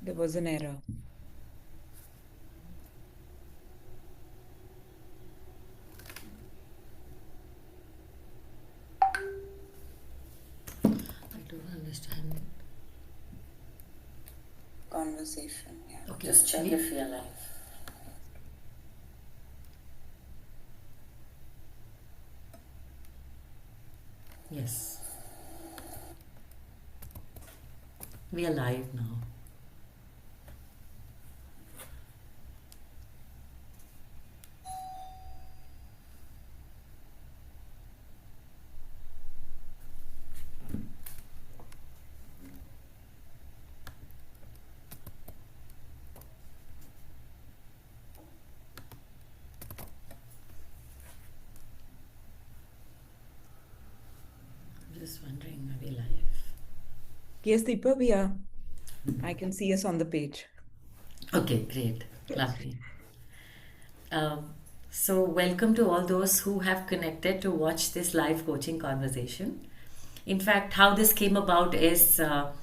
There was an error. I don't understand. Conversation, yeah. Okay, Just check actually. if you're live. Yes. We are live now. I'm just wondering, are we live? Yes, Deepa, we are. I can see us on the page. Okay, great. Lovely. Um, welcome to all those who have connected to watch this live coaching conversation. In fact, how this came about is there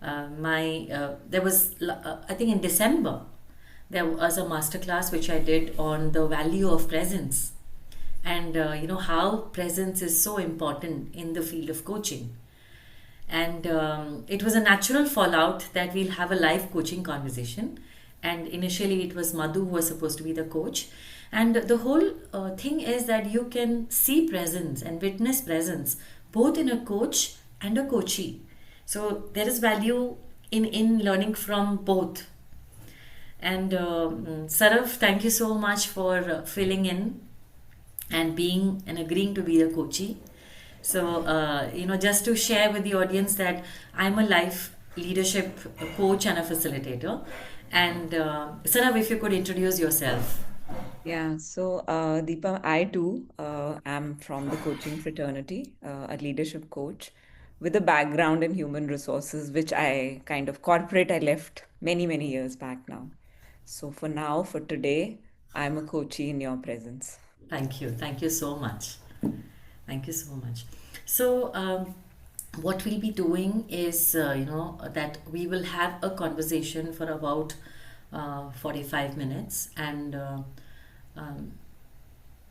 was, I think in December, there was a masterclass which I did on the value of presence and how presence is so important in the field of coaching. And it was a natural fallout that we'll have a live coaching conversation. And initially, it was Madhu who was supposed to be the coach. And the whole thing is that you can see presence and witness presence both in a coach and a coachee. So there is value in learning from both. And Sarav, thank you so much for filling in and being and agreeing to be the coachee. So, just to share with the audience that I'm a life leadership coach and a facilitator. And Sarav, if you could introduce yourself. Yeah, so Deepa, I too am from the coaching fraternity, a leadership coach with a background in human resources, which I left many, many years back now. So for now, for today, I'm a coachee in your presence. Thank you. Thank you so much. Thank you so much. So, what we'll be doing is, that we will have a conversation for about 45 minutes. And um,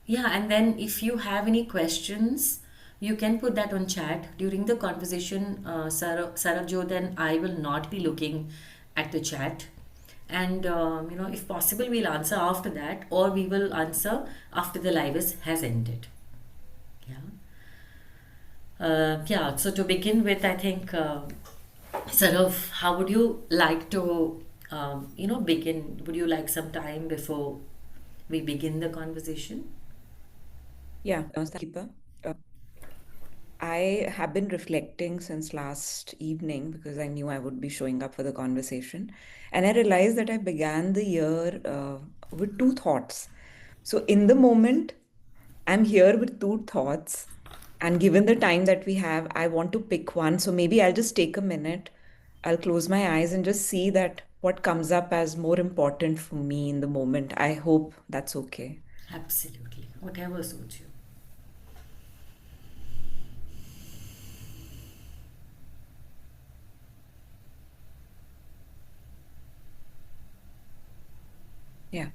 yeah, and then if you have any questions, you can put that on chat during the conversation. Sarabjot and I will not be looking at the chat. And if possible, we'll answer after that, or we will answer after the has ended. Yeah. Yeah, so to begin with, I think, sort of, how would you like to, begin? Would you like some time before we begin the conversation? Yeah, Deepa. Uh, I have been reflecting since last evening because I knew I would be showing up for the conversation. And I realized that I began the year with two thoughts. So, in the moment, I'm here with two thoughts. And given the time that we have, I want to pick one. So, maybe I'll just take a minute. I'll close my eyes and just see that what comes up as more important for me in the moment. I hope that's okay. Absolutely. Whatever suits you. Yeah.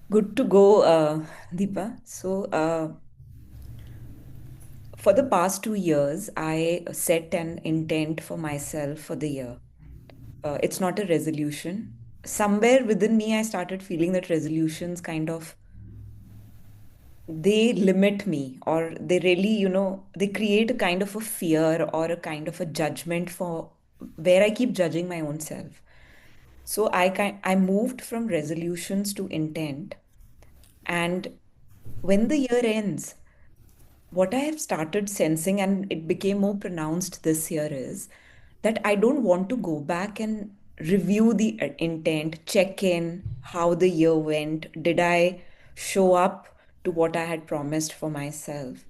Good to go, Deepa. So, for the past 2 years, I set an intent for myself for the year. It's not a resolution. Somewhere within me, I started feeling that resolutions kind of they limit me, or they really, they create a kind of a fear or a kind of a judgment for where I keep judging my own self. So I moved from resolutions to intent, and when the year ends, what I have started sensing, and it became more pronounced this year, is that I don't want to go back and review the intent, check in how the year went. Did I show up to what I had promised for myself?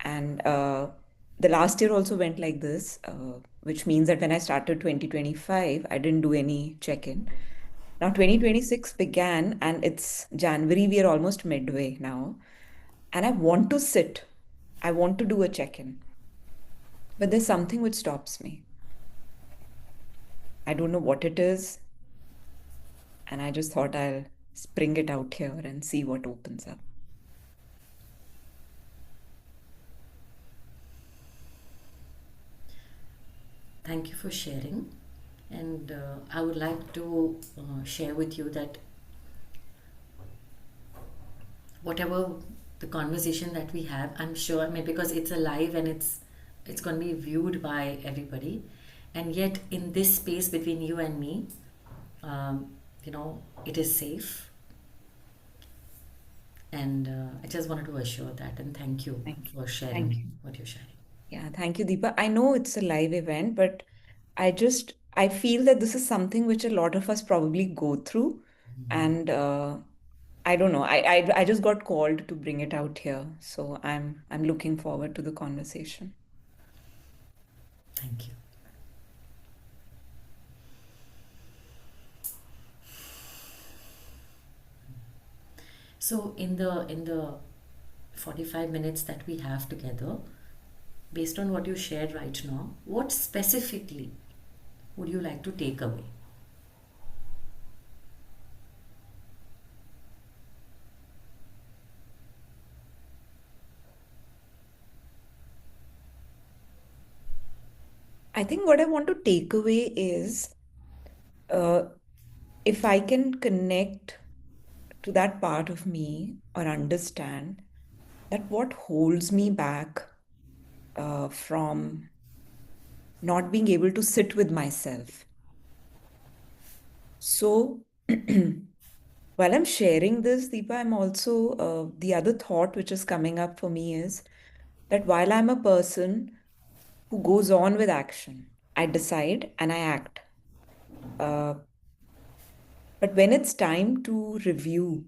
And the last year also went like this, which means that when I started 2025, I didn't do any check in. Now, 2026 began, and it's January. We are almost midway now. And I want to sit. I want to do a check in. But there's something which stops me. I don't know what it is. And I just thought I'll spring it out here and see what opens up. Thank you for sharing. And I would like to share with you that whatever the conversation that we have, I'm sure, I mean, because it's a live and it's going to be viewed by everybody, and yet in this space between you and me, um, it is safe. And I just wanted to assure that, and thank you Thank you. for Thank sharing you. what you're sharing. Yeah, thank you, Deepa. I know it's a live event, but I feel that this is something which a lot of us probably go through. And I don't know. I just got called to bring it out here. So I'm looking forward to the conversation. Thank you. So in the 45 minutes that we have together, based on what you shared right now, what specifically would you like to take away? I think what I want to take away is uh, if I can connect to that part of me or understand that what holds me back from not being able to sit with myself. So while I'm sharing this, Deepa, I'm also, the other thought which is coming up for me is that while I'm a person who goes on with action, I decide and I act. Uh, but when it's time to review,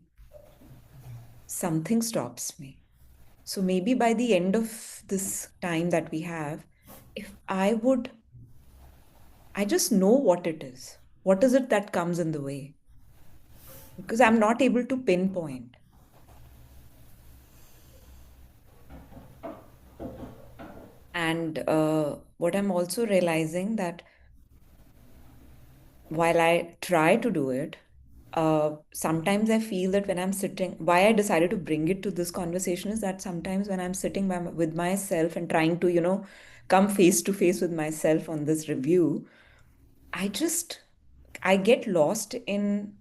something stops me. So maybe by the end of this time that we have, if I just know what it is. What is it that comes in the way? Because I'm not able to pinpoint. And what I'm also realizing that while I try to do it, sometimes I feel that when I'm sitting, why I decided to bring it to this conversation is that sometimes when I'm sitting with myself and trying to, come face to face with myself on this review, I just, I get lost in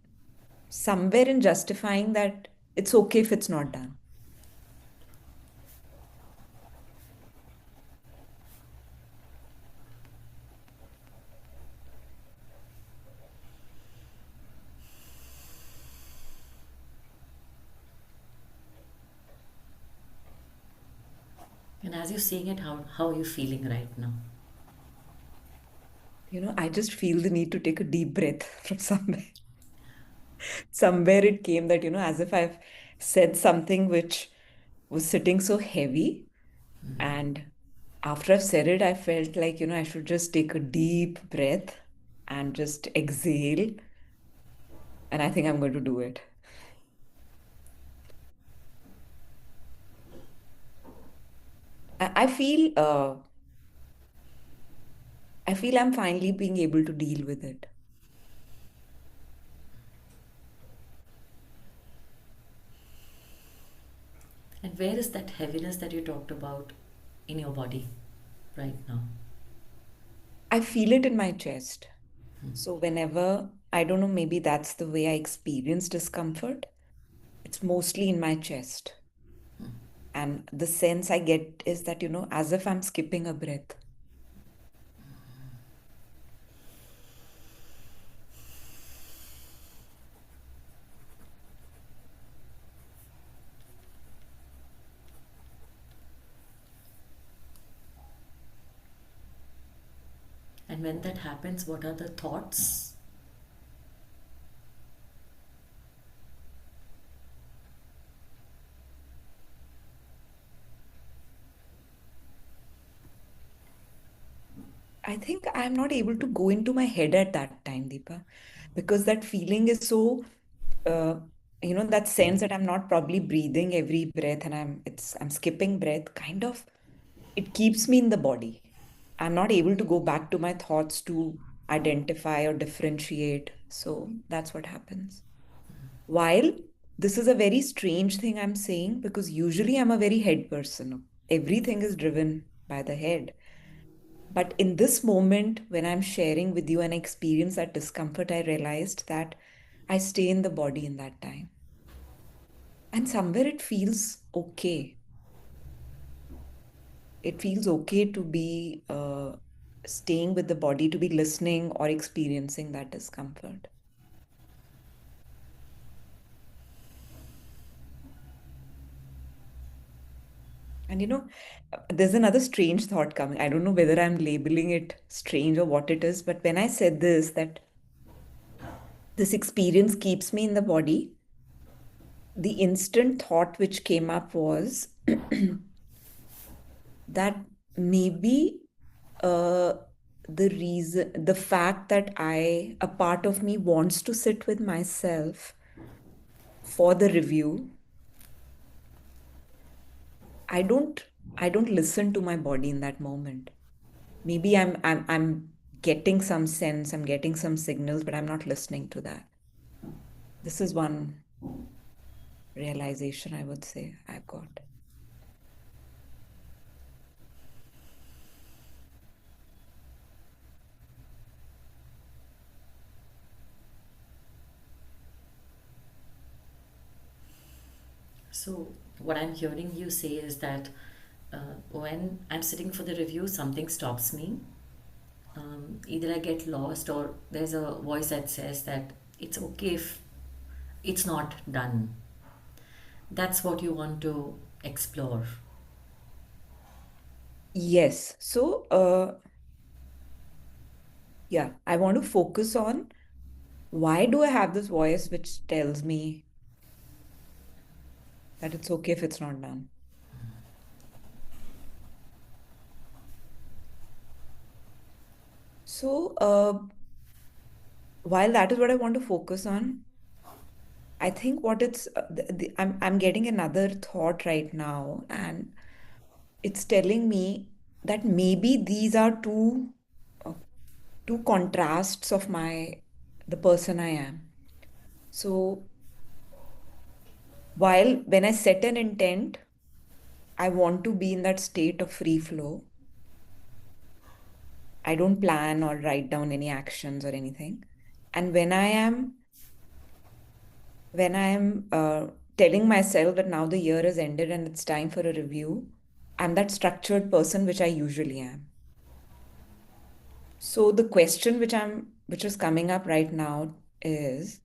somewhere in justifying that it's okay if it's not done. And as you're seeing it, how are you feeling right now? I just feel the need to take a deep breath from somewhere. Somewhere it came that, as if I've said something which was sitting so heavy. And after I've said it, I felt like, I should just take a deep breath and just exhale. And I think I'm going to do it. I feel I'm finally being able to deal with it. And where is that heaviness that you talked about in your body right now? I feel it in my chest. So whenever, I don't know, maybe that's the way I experience discomfort. It's mostly in my chest. And the sense I get is that, as if I'm skipping a breath. And when that happens, what are the thoughts? I think I'm not able to go into my head at that time, Deepa, because that feeling is so, uh, that sense that I'm not probably breathing every breath and I'm skipping breath, kind of, it keeps me in the body. I'm not able to go back to my thoughts to. identify or differentiate. So that's what happens. While this is a very strange thing I'm saying, because usually I'm a very head person. Everything is driven by the head. But in this moment, when I'm sharing with you and I experience that discomfort, I realized that I stay in the body in that time. And somewhere it feels okay. It feels okay to be staying with the body, to be listening or experiencing that discomfort. And there's another strange thought coming. I don't know whether I'm labeling it strange or what it is, but when I said this, that this experience keeps me in the body, the instant thought which came up was that maybe uh, the fact that a part of me wants to sit with myself for the review, I don't, I don't listen to my body in that moment. Maybe I'm getting some sense, I'm getting some signals, but I'm not listening to that. This is one realization I would say I've got. So, what I'm hearing you say is that when I'm sitting for the review, something stops me. Either I get lost, or there's a voice that says that it's okay if it's not done. That's what you want to explore. Yes. So, yeah, I want to focus on why do I have this voice which tells me that it's okay if it's not done? So, while that is what I want to focus on, I think what it's I'm getting another thought right now, and it's telling me that maybe these are uh, two contrasts of the person I am. So while when I set an intent, I want to be in that state of free flow. I don't plan or write down any actions or anything. And when I am telling myself that now the year has ended and it's time for a review, I'm that structured person which I usually am. So the question which is coming up right now is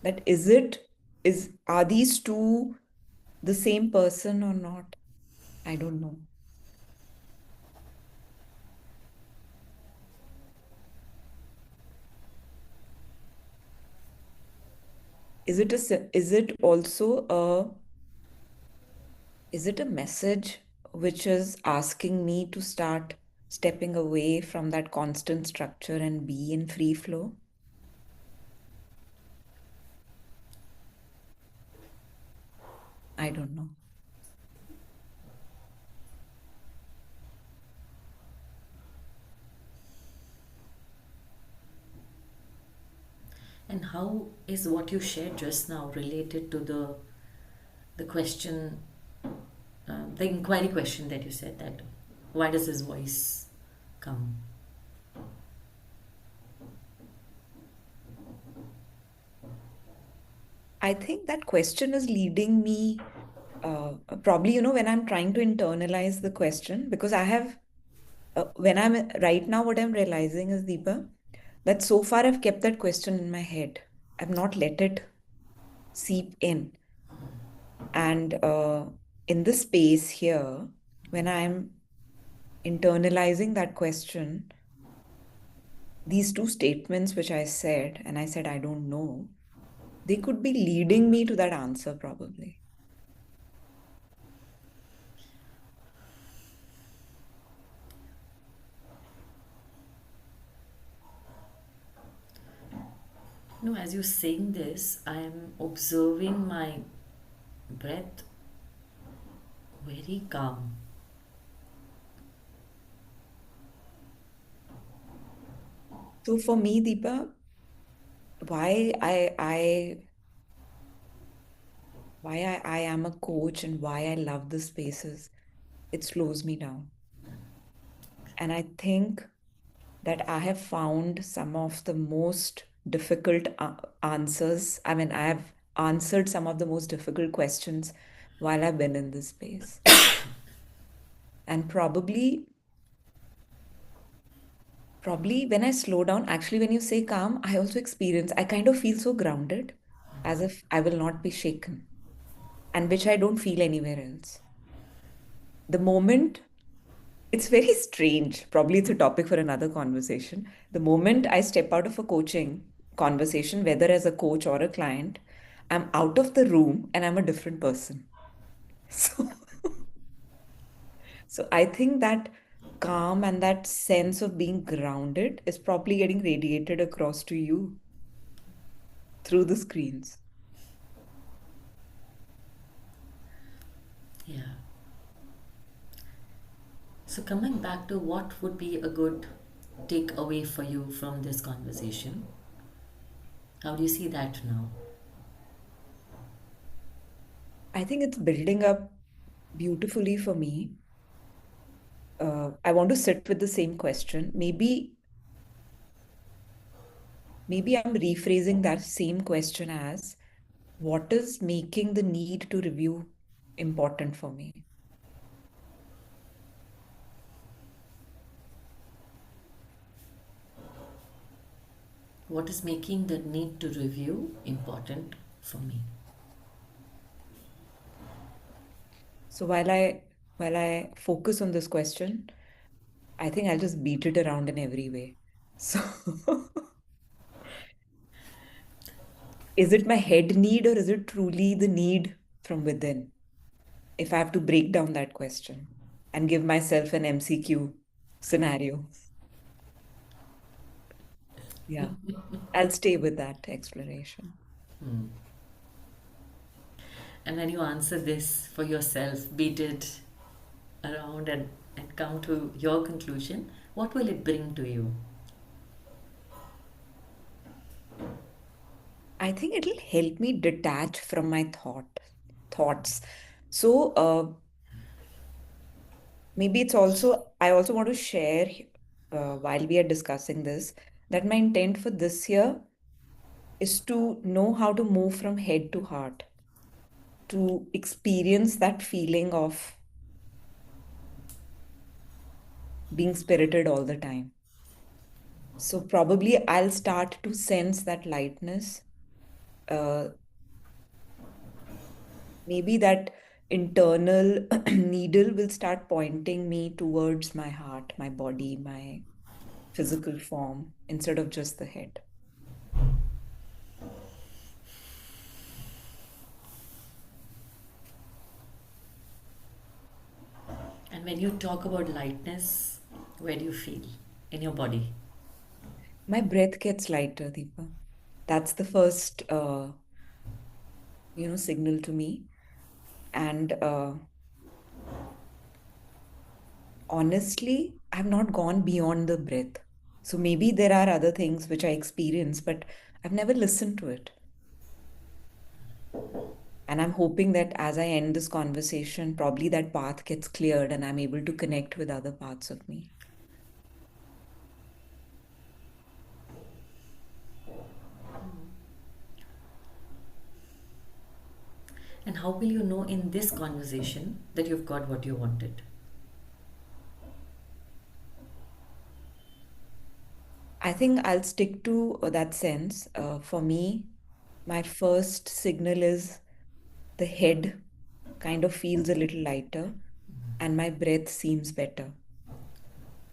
that is are these two the same person or not? I don't know. Is it also is it a message which is asking me to start stepping away from that constant structure and be in free flow? I don't know. And how is what you shared just now related to the question, the inquiry question that you said, that why does his voice come? I think that question is leading me probably, when I'm trying to internalize the question, because when I'm right now, what I'm realizing is, Deepa, that so far I've kept that question in my head. I've not let it seep in. And in this space here, when I'm internalizing that question, these two statements which I said, and I said, I don't know, they could be leading me to that answer probably. No, as you're saying this, I am observing my breath very calm. So for me, Deepa, why I am a coach and why I love the spaces, it slows me down. And I think that I have found some of the most difficult answers. I mean, I have answered some of the most difficult questions while I've been in this space. And probably when I slow down, actually, when you say calm, I also experience, I kind of feel so grounded, as if I will not be shaken, and which I don't feel anywhere else. The moment, it's very strange. Probably it's a topic for another conversation. The moment I step out of a coaching conversation, whether as a coach or a client, I'm out of the room and I'm a different person. So, so I think that calm and that sense of being grounded is probably getting radiated across to you through the screens. Yeah. So, coming back to what would be a good takeaway for you from this conversation, how do you see that now? I think it's building up beautifully for me. I want to sit with the same question. Maybe I'm rephrasing that same question as what is making the need to review important for me? What is making the need to review important for me? So while I focus on this question, I think I'll just beat it around in every way. So is it my head need or is it truly the need from within? If I have to break down that question and give myself an MCQ scenario. Yeah, I'll stay with that explanation. Hmm. And when you answer this for yourself, beat it around and come to your conclusion, what will it bring to you? I think it'll help me detach from my thoughts. So maybe I also want to share while we are discussing this that my intent for this year is to know how to move from head to heart, to experience that feeling of being spirited all the time. So probably I'll start to sense that lightness. Uh, Maybe that internal needle will start pointing me towards my heart, my body, my physical form instead of just the head. And when you talk about lightness, where do you feel in your body? My breath gets lighter, Deepa. That's the first, signal to me. And honestly, I've not gone beyond the breath. So maybe there are other things which I experience, but I've never listened to it. And I'm hoping that as I end this conversation, probably that path gets cleared and I'm able to connect with other parts of me. And how will you know in this conversation that you've got what you wanted? I think I'll stick to that sense. For me, my first signal is the head kind of feels a little lighter and my breath seems better.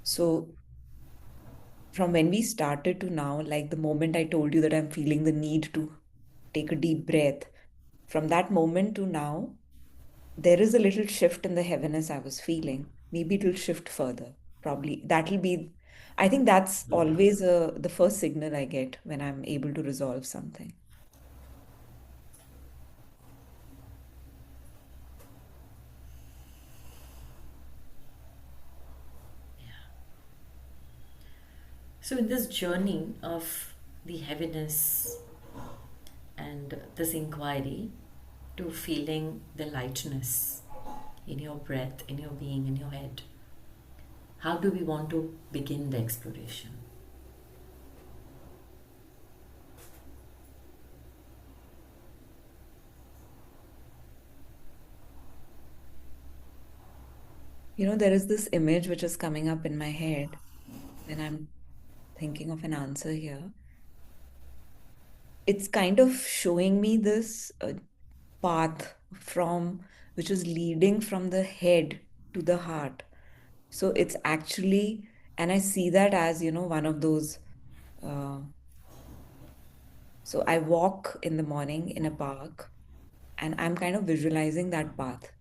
So, from when we started to now, like the moment I told you that I'm feeling the need to take a deep breath, from that moment to now, there is a little shift in the heaviness I was feeling. Maybe it'll shift further. Probably that'll be, I think that's always the first signal I get when I'm able to resolve something. So, in this journey of the heaviness and this inquiry to feeling the lightness in your breath, in your being, in your head, how do we want to begin the exploration? There is this image which is coming up in my head when I'm thinking of an answer here. It's kind of showing me this path from which is leading from the head to the heart. So it's actually, and I see that as, one of those. Uh, so I walk in the morning in a park and I'm kind of visualizing that path,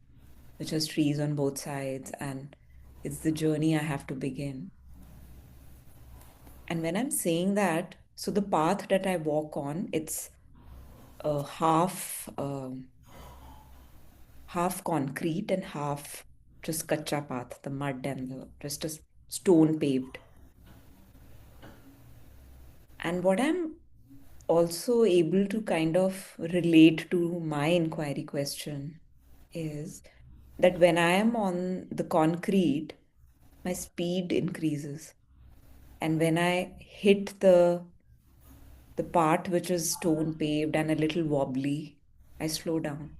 which has trees on both sides, and it's the journey I have to begin. And when I'm saying that, so the path that I walk on, it's half concrete and half just kacha path, the mud and the just a stone paved. And what I'm also able to kind of relate to my inquiry question is that when I am on the concrete, my speed increases. And when I hit the part which is stone paved and a little wobbly, I slow down.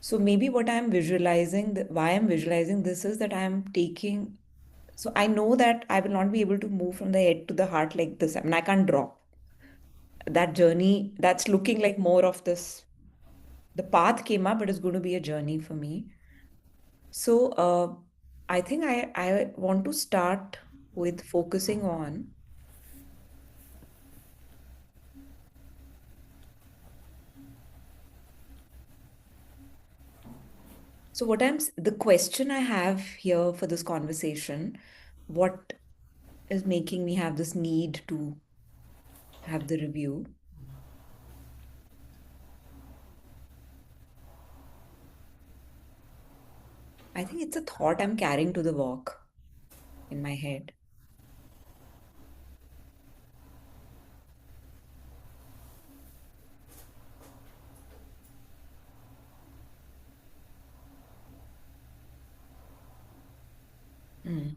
So maybe what I'm visualizing, why I'm visualizing this is that I'm taking, so I know that I will not be able to move from the head to the heart like this. I mean, I can't drop. That journey, that's looking like more of this. The path came up, but it's going to be a journey for me. So I think I want to start with focusing on. So the question I have here for this conversation, what is making me have this need to have the review? I think it's a thought I'm carrying to the walk in my head. Mm.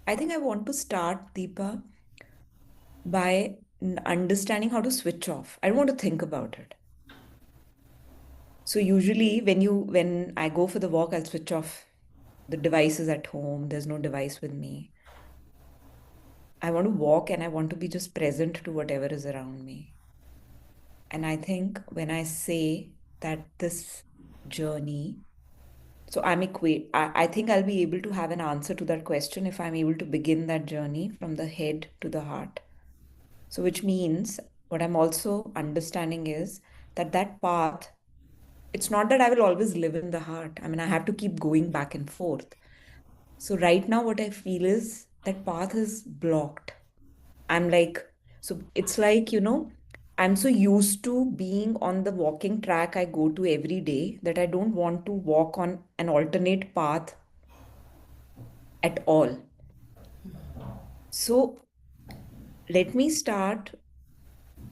I think I want to start, Deepa, by understanding how to switch off. I don't want to think about it. So usually when I go for the walk, I'll switch off the devices at home. There's no device with me. I want to walk and I want to be just present to whatever is around me. And I think when I say that this journey, so I think I'll be able to have an answer to that question if I'm able to begin that journey from the head to the heart. So which means what I'm also understanding is that that path, it's not that I will always live in the heart. I mean, I have to keep going back and forth. So right now, what I feel is that path is blocked. I'm like, so it's like, I'm so used to being on the walking track I go to every day that I don't want to walk on an alternate path at all. So let me start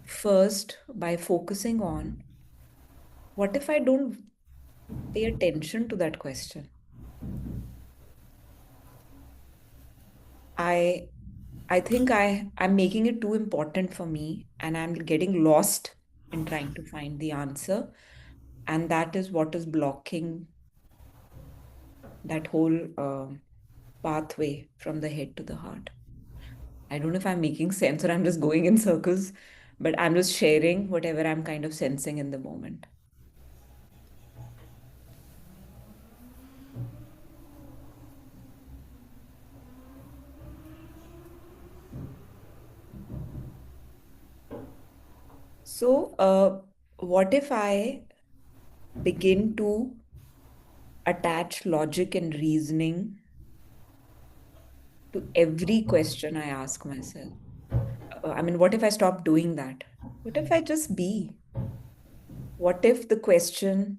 first by focusing on what if I don't pay attention to that question? I I think I'm making it too important for me and I'm getting lost in trying to find the answer. And that is what is blocking that whole pathway from the head to the heart. I don't know if I'm making sense or I'm just going in circles, but I'm just sharing whatever I'm kind of sensing in the moment. So, what if I begin to attach logic and reasoning to every question I ask myself? I mean, what if I stop doing that? What if I just be? What if the question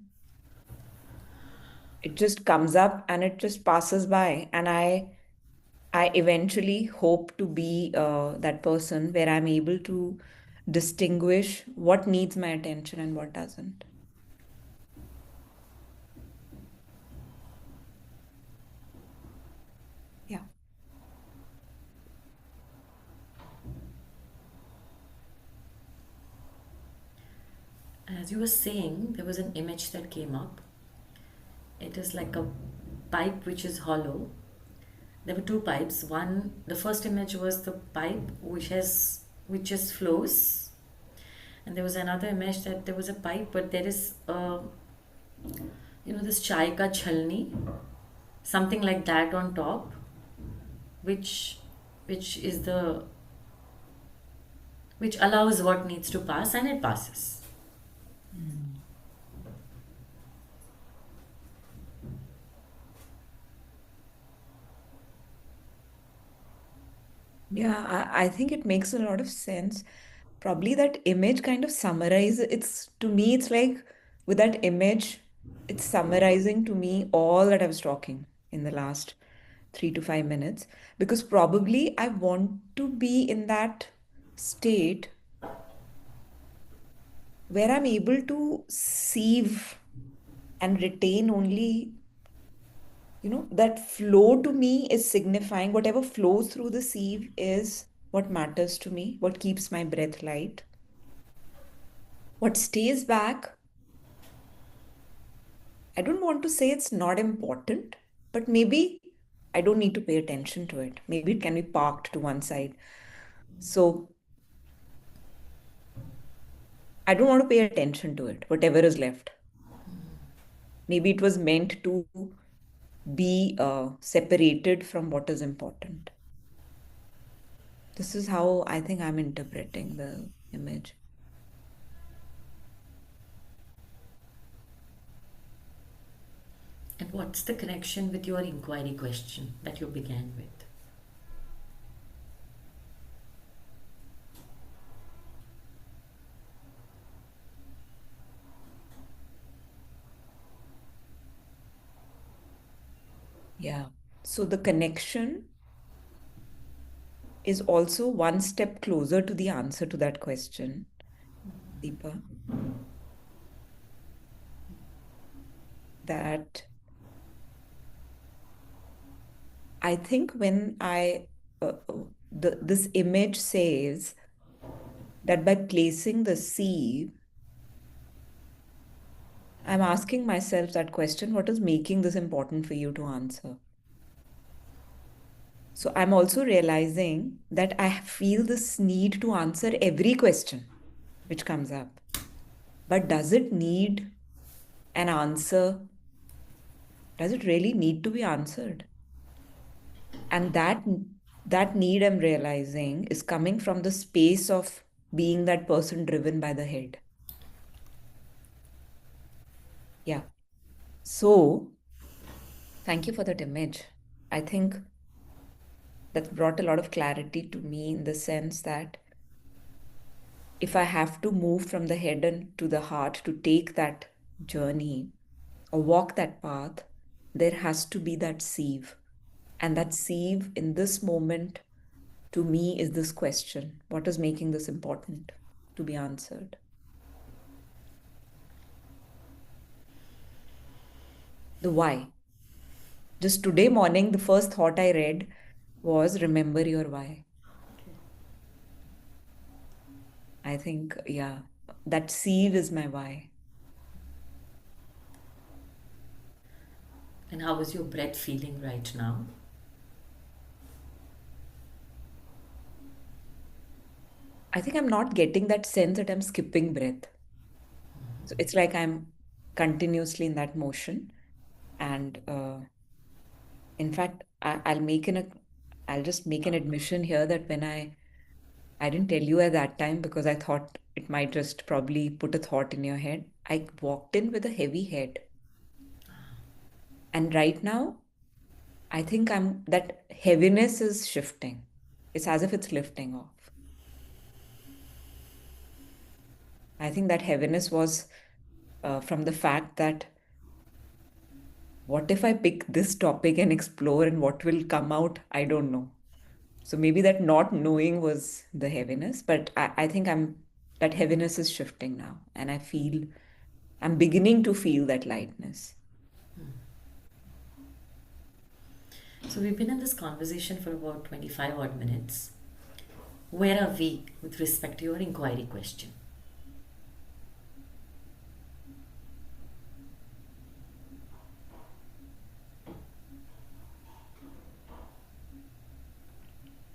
It just comes up and it just passes by. And I eventually hope to be that person where I'm able to distinguish what needs my attention and what doesn't. Yeah. As you were saying, there was an image that came up. It is like a pipe which is hollow. There were two pipes. One, the first image was the pipe which just flows, and there was another image that there was a pipe, but there is this chai ka chalni, something like that on top, which which is the which allows what needs to pass and it passes. Mm. Yeah, I think it makes a lot of sense. Probably that image kind of summarizes, it's to me, it's like with that image, it's summarizing to me all that I was talking in the last 3 to 5 minutes. Because probably I want to be in that state where I'm able to sieve and retain only, that flow to me is signifying whatever flows through the sieve is what matters to me, what keeps my breath light. What stays back, I don't want to say it's not important, but maybe I don't need to pay attention to it. Maybe it can be parked to one side. So I don't want to pay attention to it, whatever is left. Maybe it was meant to be separated from what is important. This is how I think I'm interpreting the image. And what's the connection with your inquiry question that you began with? Yeah. So the connection is also one step closer to the answer to that question, Deepa, that I think when this image says that by placing the sieve, I'm asking myself that question, what is making this important for you to answer? So I'm also realizing that I feel this need to answer every question which comes up. But does it need an answer? Does it really need to be answered? And that need I'm realizing is coming from the space of being that person driven by the head. Yeah. So thank you for that image. I think that brought a lot of clarity to me in the sense that if I have to move from the head and to the heart to take that journey or walk that path, there has to be that sieve. And that sieve in this moment to me is this question: what is making this important to be answered? The why. Just today morning, the first thought I read was remember your why. I think, yeah, that sieve is my why. And how is your breath feeling right now? I think I'm not getting that sense that I'm skipping breath. So it's like I'm continuously in that motion. And in fact, I'll just make an admission here that when I didn't tell you at that time because I thought it might just probably put a thought in your head. I walked in with a heavy head. And right now, I think that heaviness is shifting. It's as if it's lifting off. I think that heaviness was from the fact that what if I pick this topic and explore and what will come out? I don't know. So maybe that not knowing was the heaviness, but I think that heaviness is shifting now. And I'm beginning to feel that lightness. So we've been in this conversation for about 25 odd minutes. Where are we with respect to your inquiry question?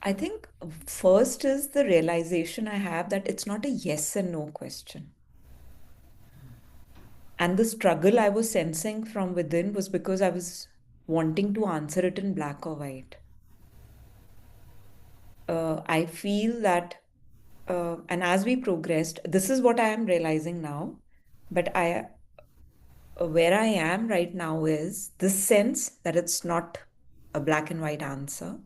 I think first is the realization I have that it's not a yes and no question. And the struggle I was sensing from within was because I was wanting to answer it in black or white. I feel that, and as we progressed, this is what I am realizing now. But where I am right now is this sense that it's not a black and white answer.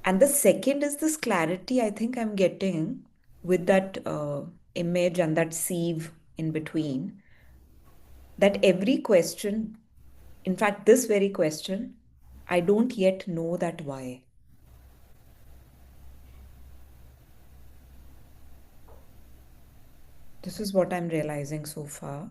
And the second is this clarity I think I'm getting with that image and that sieve in between, that every question, in fact, this very question, I don't yet know that why. This is what I'm realizing so far.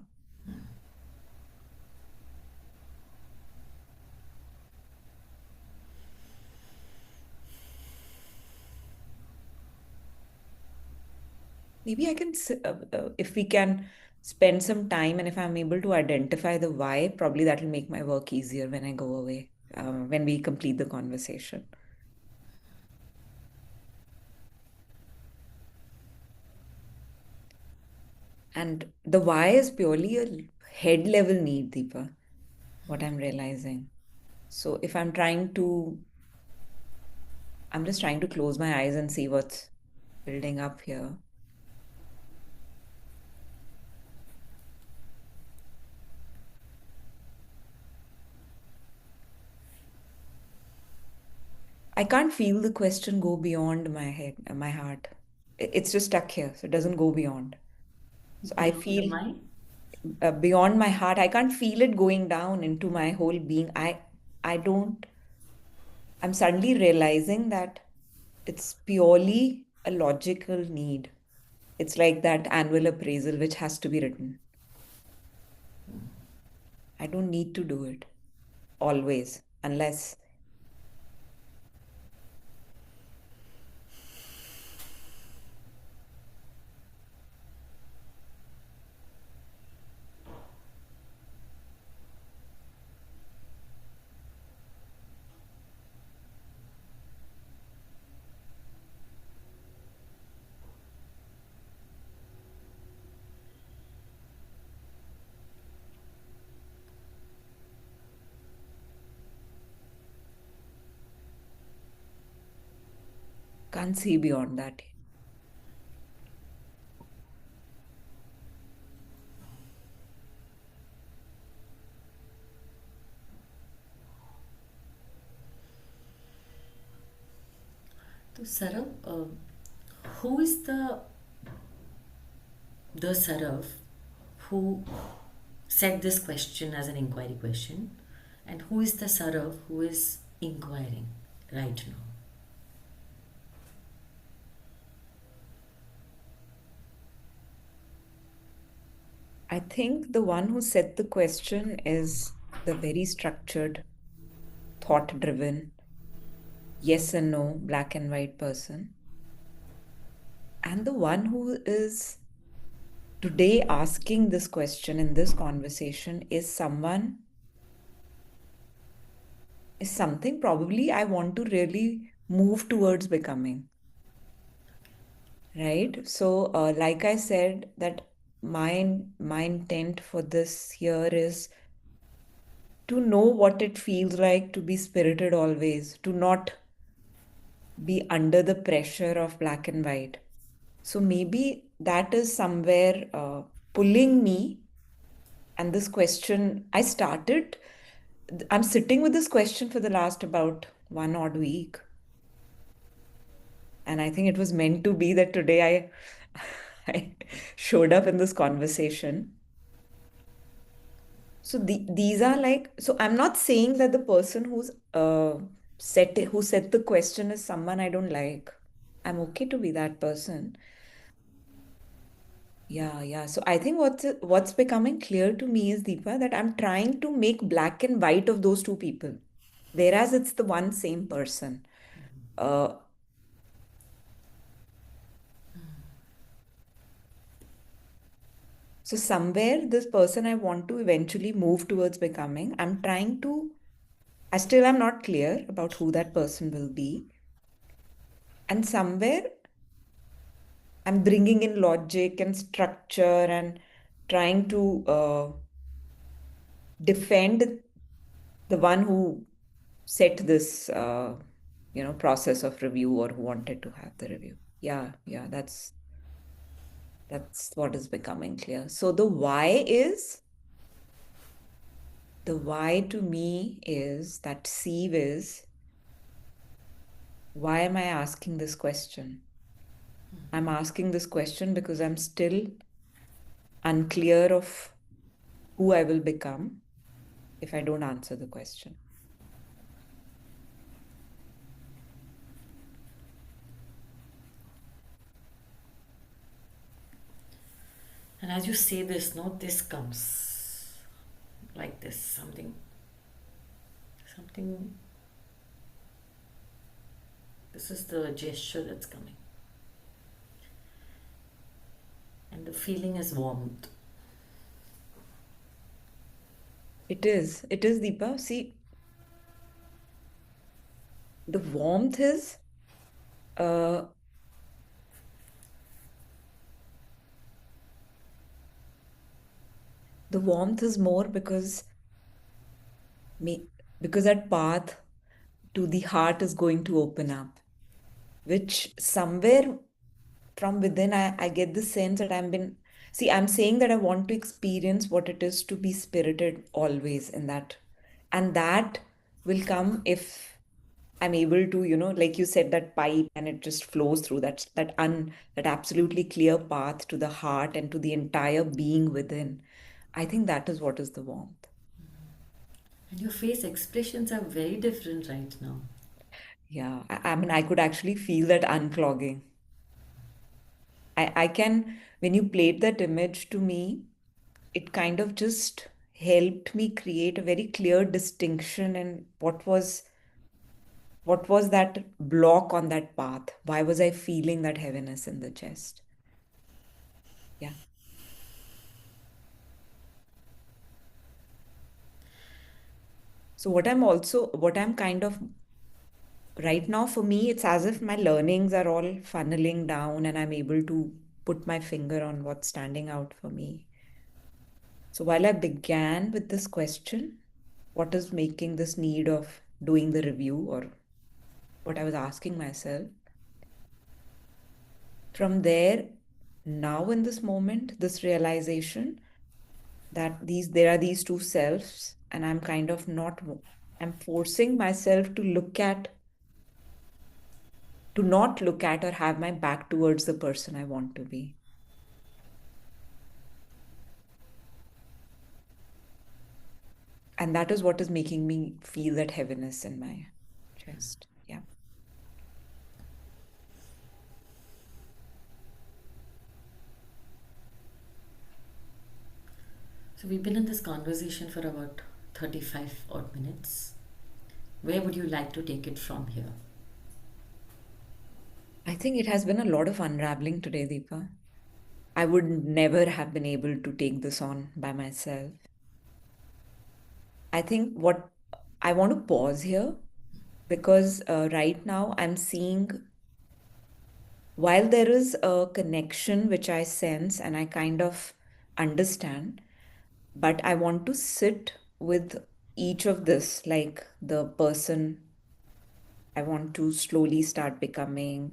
Maybe if we can spend some time and if I'm able to identify the why, probably that will make my work easier when I go away, when we complete the conversation. And the why is purely a head level need, Deepa, what I'm realizing. So if I'm just trying to close my eyes and see what's building up here. I can't feel the question go beyond my head, my heart. It's just stuck here, so it doesn't go beyond. So I Beyond the feel mind? beyond my heart. I can't feel it going down into my whole being. I don't. I'm suddenly realizing that it's purely a logical need. It's like that annual appraisal which has to be written. I don't need to do it always, unless can't see beyond that. So, Sarab, who is the Sarab who set this question as an inquiry question, and who is the Sarab who is inquiring right now? I think the one who set the question is the very structured, thought driven, yes and no, black and white person. And the one who is today asking this question in this conversation is something probably I want to really move towards becoming, right? So, like I said, that my intent for this year is to know what it feels like to be spirited always, to not be under the pressure of black and white. So maybe that is somewhere pulling me. And this question, I'm sitting with this question for the last about one odd week. And I think it was meant to be that today I, I showed up in this conversation. So these are like, so I'm not saying that the person who set the question is someone I don't like. I'm okay to be that person. Yeah, yeah. So I think what's becoming clear to me is, Deepa, that I'm trying to make black and white of those two people, whereas it's the one same person. Uh, so somewhere this person I want to eventually move towards becoming, I still am not clear about who that person will be. And somewhere I'm bringing in logic and structure and trying to defend the one who set this, process of review, or who wanted to have the review. Yeah, yeah, that's what is becoming clear. So the why to me is that Steve is, why am I asking this question? I'm asking this question because I'm still unclear of who I will become if I don't answer the question. And as you say this, no, this comes like this, something, this is the gesture that's coming. And the feeling is warmth. It is, Deepa. See, the warmth is, uh, the warmth is more me, because that path to the heart is going to open up, which somewhere from within, I get the sense that I'm saying that I want to experience what it is to be spirited always in that. And that will come if I'm able to, like you said, that pipe, and it just flows through that absolutely clear path to the heart and to the entire being within. I think that is what is the warmth. And your face expressions are very different right now. Yeah. I mean, I could actually feel that unclogging. I can, when you played that image to me, it kind of just helped me create a very clear distinction in what was that block on that path? Why was I feeling that heaviness in the chest? Yeah. So what I'm kind of right now, for me, it's as if my learnings are all funneling down and I'm able to put my finger on what's standing out for me. So while I began with this question, what is making this need of doing the review, or what I was asking myself, from there, now in this moment, this realization that there are these two selves, and I'm kind of not, I'm forcing myself to not look at or have my back towards the person I want to be. And that is what is making me feel that heaviness in my chest. Yeah. So we've been in this conversation for about 35 odd minutes. Where would you like to take it from here? I think it has been a lot of unraveling today, Deepa. I would never have been able to take this on by myself. I think what I want to pause here, because right now I'm seeing, while there is a connection which I sense and I kind of understand, but I want to sit with each of this, like the person I want to slowly start becoming,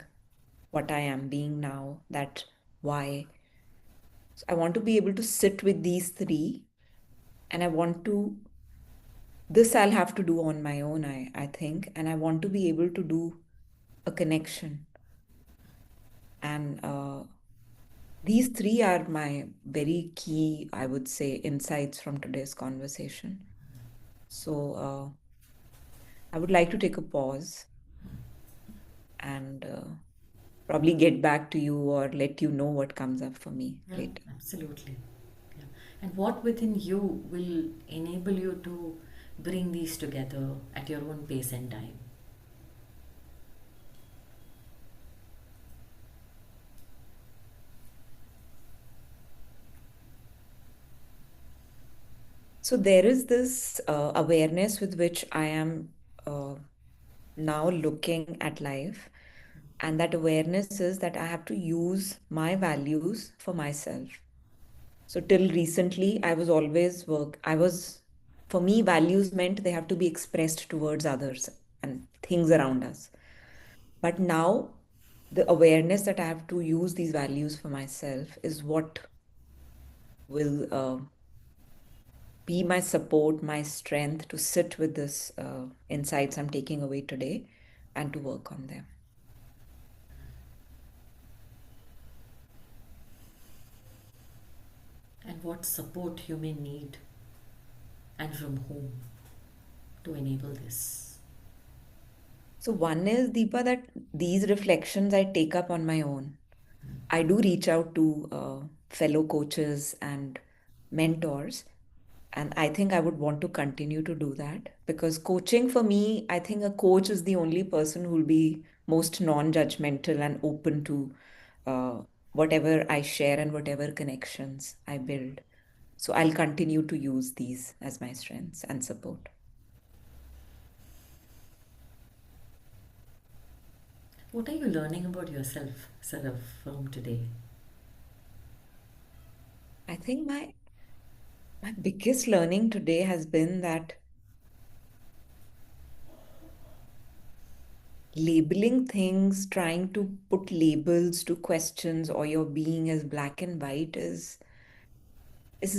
what I am being now, that why. So I want to be able to sit with these three, and this I'll have to do on my own, I think, and I want to be able to do a connection and These three are my very key, I would say, insights from today's conversation. So I would like to take a pause and probably get back to you or let you know what comes up for me Yeah, later. absolutely. Yeah. And what within you will enable you to bring these together at your own pace and time? So there is this awareness with which I am uh, now looking at life. And that awareness is that I have to use my values for myself. So till recently, for me, values meant they have to be expressed towards others and things around us. But now, the awareness that I have to use these values for myself is what will be my support, my strength to sit with this insights I'm taking away today and to work on them. And what support you may need and from whom to enable this? So, one is, Deepa, that these reflections I take up on my own. I do reach out to fellow coaches and mentors, and I think I would want to continue to do that because coaching for me, I think a coach is the only person who will be most non judgmental and open to uh, whatever I share and whatever connections I build. So I'll continue to use these as my strengths and support. What are you learning about yourself, Sarah, from today? I think my biggest learning today has been that labeling things, trying to put labels to questions or your being as black and white is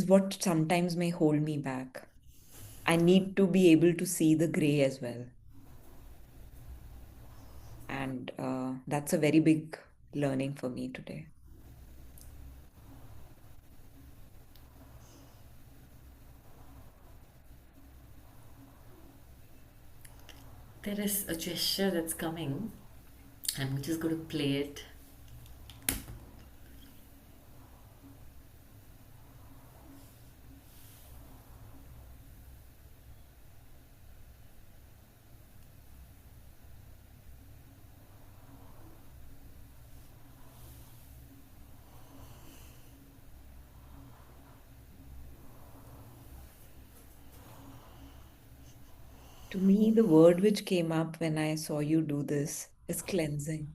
what sometimes may hold me back. I need to be able to see the gray as well. And that's a very big learning for me today. There is a gesture that's coming. I'm just going to play it. To me, the word which came up when I saw you do this is cleansing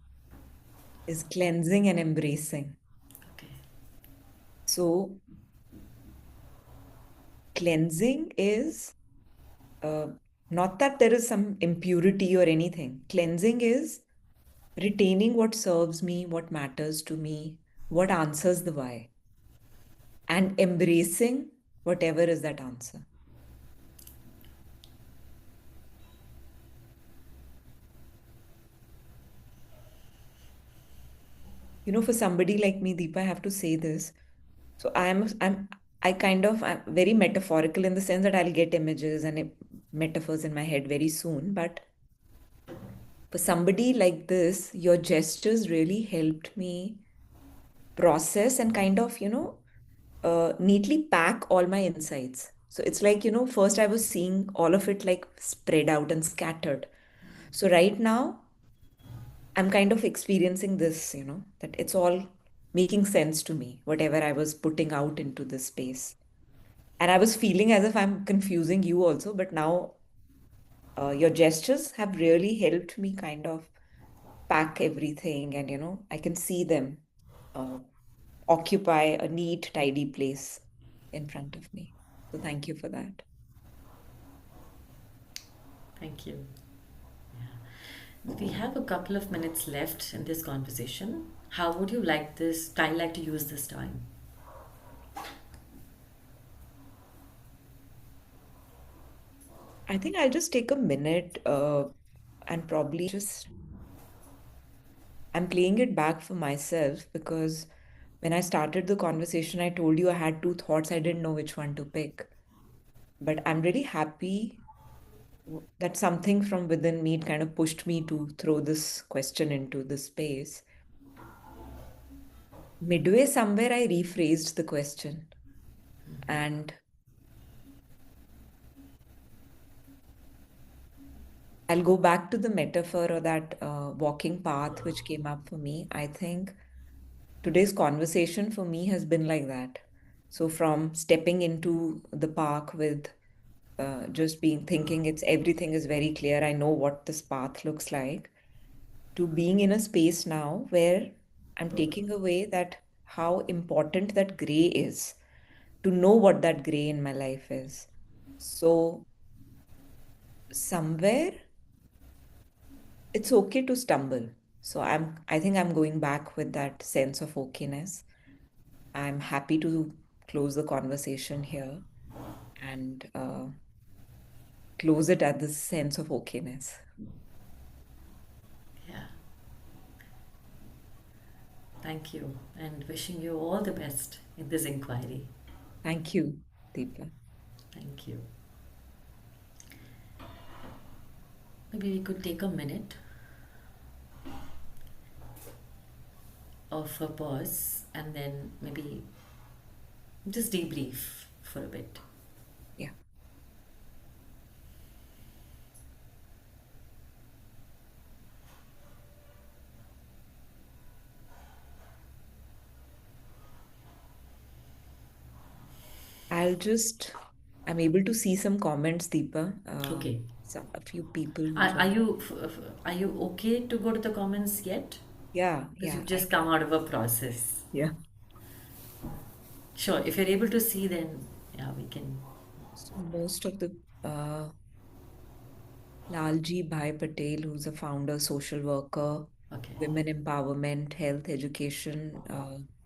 and embracing. Okay. So, cleansing is uh, not that there is some impurity or anything. Cleansing is retaining what serves me, what matters to me, what answers the why, and embracing whatever is that answer. For somebody like me, Deepa, I have to say this. So I'm very metaphorical in the sense that I'll get images and metaphors in my head very soon. But for somebody like this, your gestures really helped me process and neatly pack all my insights. So it's like, first I was seeing all of it like spread out and scattered. So right now, I'm kind of experiencing this, that it's all making sense to me, whatever I was putting out into this space. And I was feeling as if I'm confusing you also, but now your gestures have really helped me kind of pack everything and, I can see them uh, occupy a neat, tidy place in front of me. So thank you for that. Thank you. We have a couple of minutes left in this conversation. How would you like this? I like to use this time. I think I'll just take a minute and probably just, I'm playing it back for myself because When I started the conversation, I told you I had two thoughts. I didn't know which one to pick. But I'm really happy that something from within me kind of pushed me to throw this question into the space. Midway somewhere, I rephrased the question. And I'll go back to the metaphor or that walking path which came up for me. I think today's conversation for me has been like that. So from stepping into the park with just being thinking it's everything is very clear, I know what this path looks like, to being in a space now where I'm taking away that how important that gray is, to know what that gray in my life is. So somewhere it's okay to stumble. So I think I'm going back with that sense of okayness. I'm happy to close the conversation here and close it at this sense of okayness. Yeah. Thank you, and wishing you all the best in this inquiry. Thank you, Deepa. Thank you. Maybe we could take a minute of a pause and then maybe just debrief for a bit. Yeah. I'll just, I'm able to see some comments, Deepa. Okay. A few people who Are joined. you are you okay to go to the comments yet? Yeah, Because yeah, you've I just can. come out of a process. Yeah. Sure, if you're able to see, then yeah, we can. So most of the Lalji Bhai Patel, who's a founder, social worker, Okay. women empowerment, health education,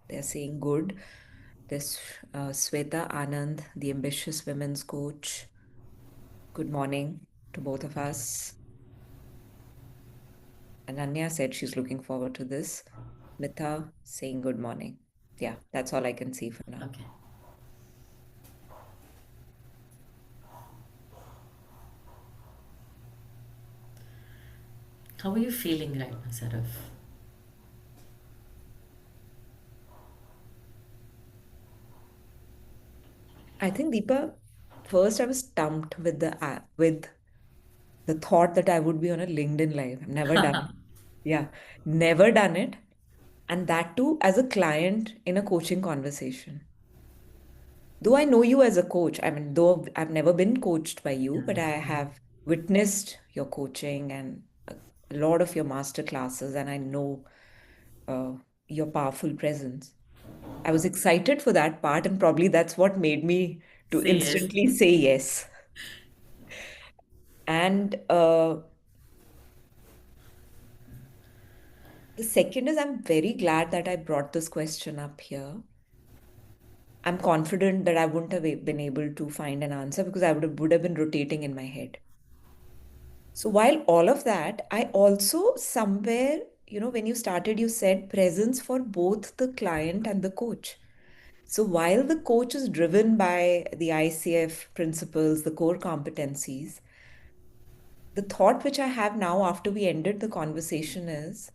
they're saying good. This Sweta Anand, the ambitious women's coach. Good morning to both of Okay. us. Ananya said she's looking forward to this. Mitha saying good morning. Yeah, that's all I can see for now. Okay. How are you feeling right now, Saraf? I think Deepa, first I was stumped with the thought that I would be on a LinkedIn live. I've never done it. Yeah, never done it. And that too as a client in a coaching conversation. Though I know you as a coach, I mean, though I've never been coached by you, but I have witnessed your coaching and a lot of your master classes, and I know uh, your powerful presence. I was excited for that part, and probably that's what made me to Say yes. instantly say yes. And the second is I'm very glad that I brought this question up here. I'm confident that I wouldn't have been able to find an answer because would have been rotating in my head. So while all of that, I also somewhere, when you started, you said presence for both the client and the coach. So while the coach is driven by the ICF principles, the core competencies, the thought which I have now after we ended the conversation is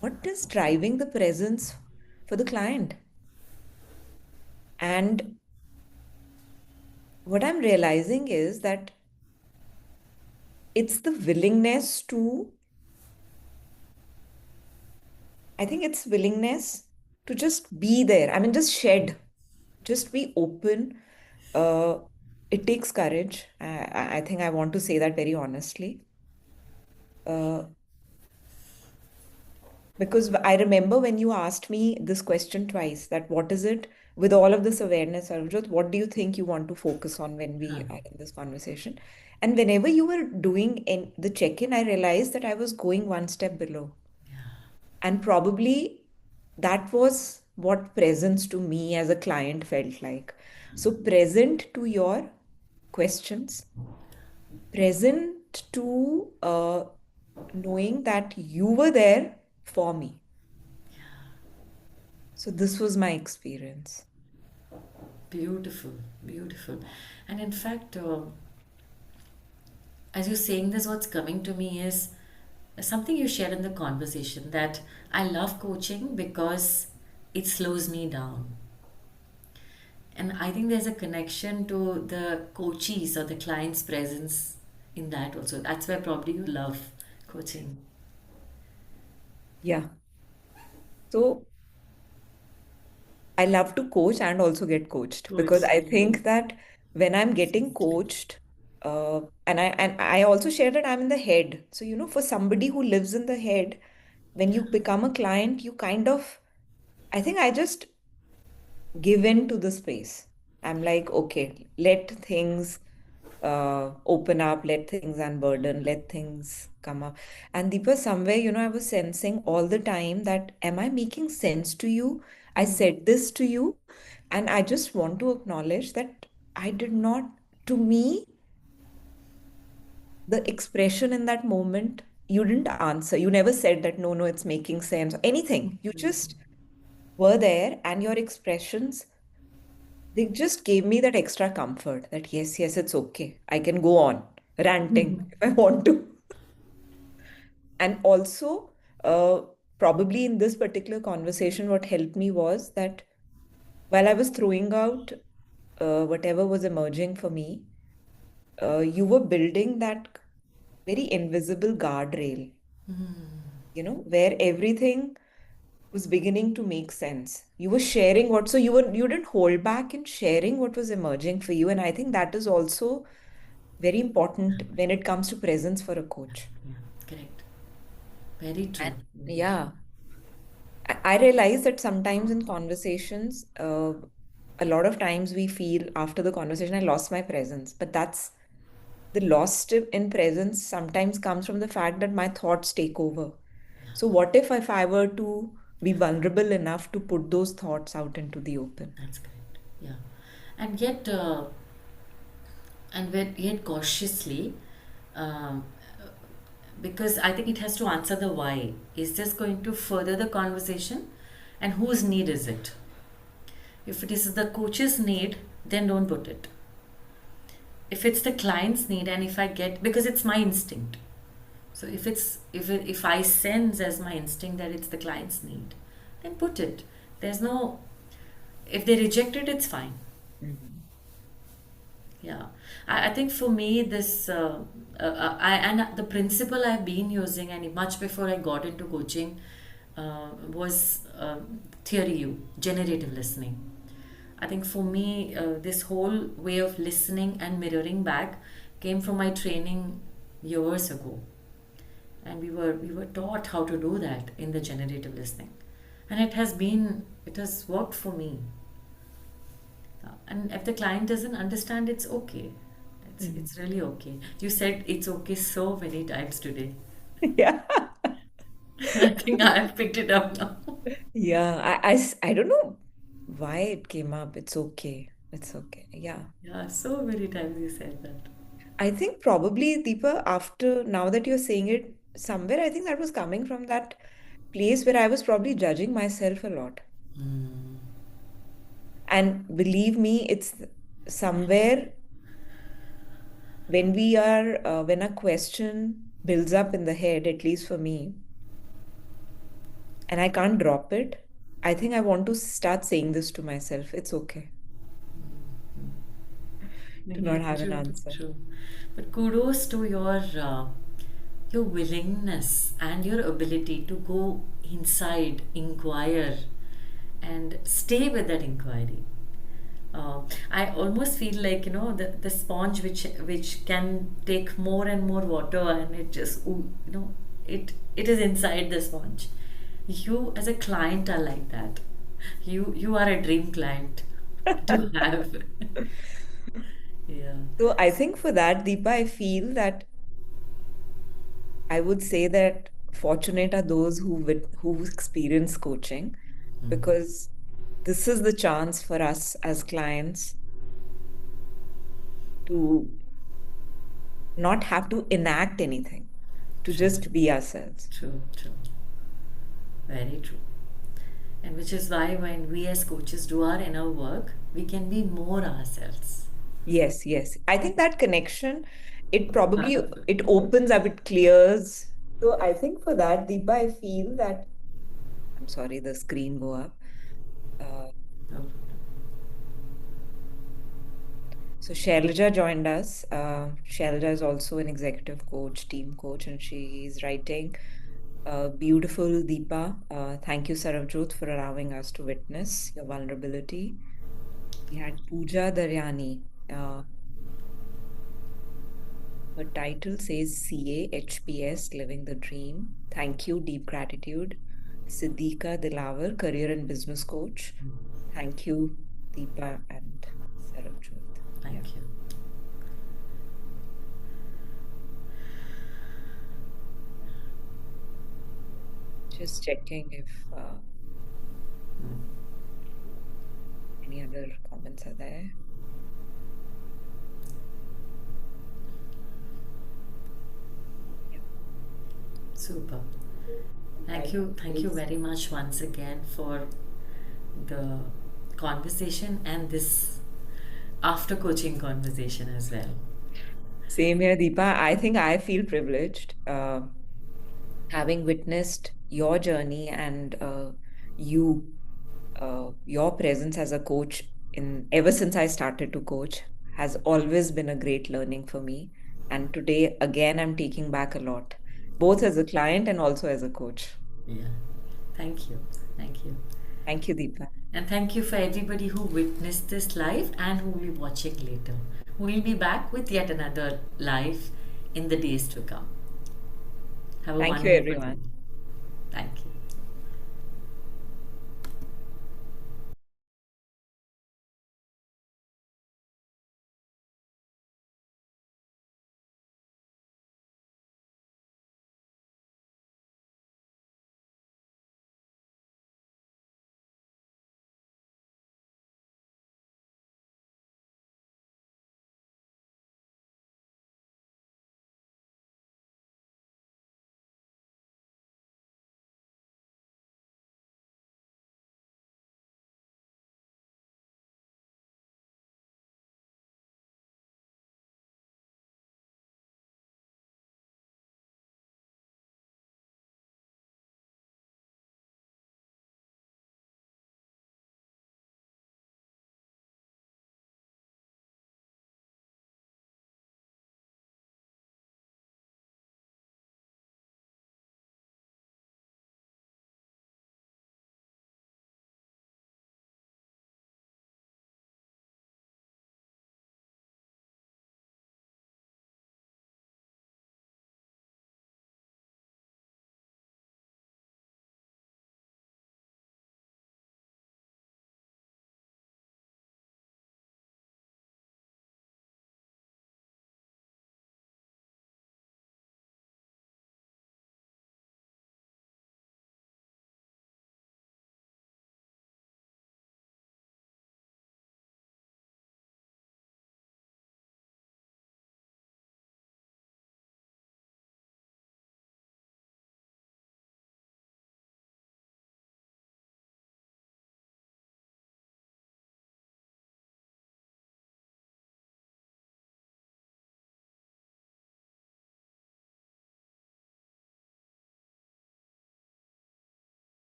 what is driving the presence for the client? And what I'm realizing is that it's the willingness to, I think it's willingness to just be there. I mean, just be open. Uh, it takes courage. I think I want to say that very honestly. Uh, because I remember when you asked me this question twice, that what is it with all of this awareness, Arujot, what do you think you want to focus on when we Huh. are in this conversation? And whenever you were doing in the check-in, I realized that I was going one step below. And probably that was what presence to me as a client felt like. So present to your questions, present to knowing that you were there for me. So this was my experience. Beautiful, beautiful. And in fact, as you're saying this, what's coming to me is something you shared in the conversation that I love coaching because it slows me down. And I think there's a connection to the coachees or the client's presence in that also. That's why probably you love coaching. Yeah. So I love to coach and also get coached because Coach. I think that when I'm getting coached, and I also share that I'm in the head. So, for somebody who lives in the head, when you become a client, you kind of, I think I just give in to the space. I'm like, okay, let things open up, let things unburden, let things come up. And Deepa, somewhere, I was sensing all the time that, am I making sense to you? I said this to you, and I just want to acknowledge that I did not, to me, the expression in that moment, you didn't answer. You never said that, no, no, it's making sense, or anything. You just were there, and your expressions, they just gave me that extra comfort that yes, yes, it's okay. I can go on ranting if I want to. And also, probably in this particular conversation, what helped me was that while I was throwing out whatever was emerging for me, you were building that very invisible guardrail, where everything was beginning to make sense. You were sharing so you didn't hold back in sharing what was emerging for you. And I think that is also very important when it comes to presence for a coach. Yeah, correct. Very And true. Very true. yeah, I realize that sometimes in conversations, a lot of times we feel after the conversation, I lost my presence. But that's the lost in presence sometimes comes from the fact that my thoughts take over. So, what if I were to be vulnerable enough to put those thoughts out into the open? That's correct. Yeah. And yet cautiously, um, because I think it has to answer the why. Is this going to further the conversation? And whose need is it? If it is the coach's need, then don't put it. If it's the client's need, and if I get, because it's my instinct. So if I sense as my instinct that it's the client's need, then put it. There's no, if they reject it, it's fine. Mhm. Yeah, I think for me this and the principle I've been using, and much before I got into coaching, was theory U, generative listening. I think for me, this whole way of listening and mirroring back came from my training years ago, and we were taught how to do that in the generative listening, and it has worked for me. And if the client doesn't understand, it's okay. It's Mhm. really okay. You said it's okay so many times today. Yeah. I think I have picked it up now. Yeah. I don't know why it came up. It's okay. It's okay. Yeah. Yeah, so many times you said that. I think probably, Deepa, after now that you're saying it, somewhere I think that was coming from that place where I was probably judging myself a lot. Mm, And believe me, it's somewhere when a question builds up in the head, at least for me, and I can't drop it, I think I want to start saying this to myself. It's okay to not yeah, have an true, answer. true. But kudos to your willingness and your ability to go inside, inquire, and stay with that inquiry. I almost feel like the sponge which can take more and more water, and it just it is inside the sponge. You as a client are like that. You are a dream client to have. Yeah. So I think for that, Deepa, I feel that I would say that fortunate are those who experience coaching, because this is the chance for us as clients to not have to enact anything, to True, just be ourselves. true, true. Very true. And which is why when we as coaches do our inner work, we can be more ourselves. Yes, yes. I think that connection, it probably it opens up, it clears. So I think for that, Deepa, I feel that I'm sorry, the screen go up. Uh, Oh, so Shailaja joined us. Shailaja is also an executive coach, team coach, and she is writing beautiful, Deepa. Thank you, Saravjot, for allowing us to witness your vulnerability. We had Pooja Daryani. Her title says CA HPS Living the Dream. Thank you, deep gratitude. Siddika Dilawar, career and business coach. Thank you, Deepa and Sarabjot. Yeah. thank you. Just checking if any other comments are there. Yeah. Super. I Thank you is very much once again for the conversation and this after coaching conversation as well. same here, Deepa. I think I feel privileged having witnessed your journey and you your presence as a coach in ever since I started to coach has always been a great learning for me. And today, again, I'm taking back a lot, both as a client and also as a coach. Yeah. Thank you. Thank you. Thank you, Deepa. And thank you for everybody who witnessed this live and who will be watching later. We'll be back with yet another live in the days to come. Have a Thank you, wonderful day. everyone. Thank you.